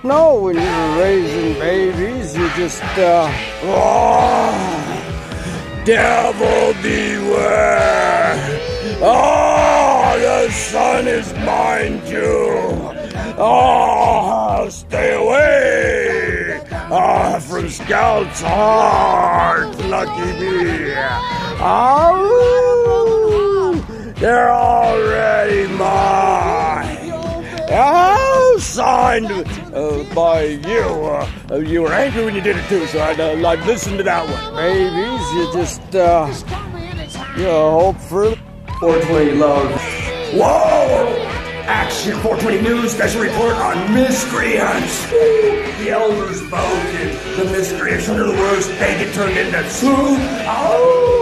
No, when you're raising babies, you just, devil beware! Oh, the sun is mine too! Oh, stay away! From Scout's heart, lucky me! Oh, they're already mine! Oh, signed by you. You were angry when you did it too, so I'd listen to that one. Babies, you just, hope for 420 love. Whoa! Action 420 News special report on miscreants. The elders voted. The miscreants are the worst. They get turned into soup. Oh!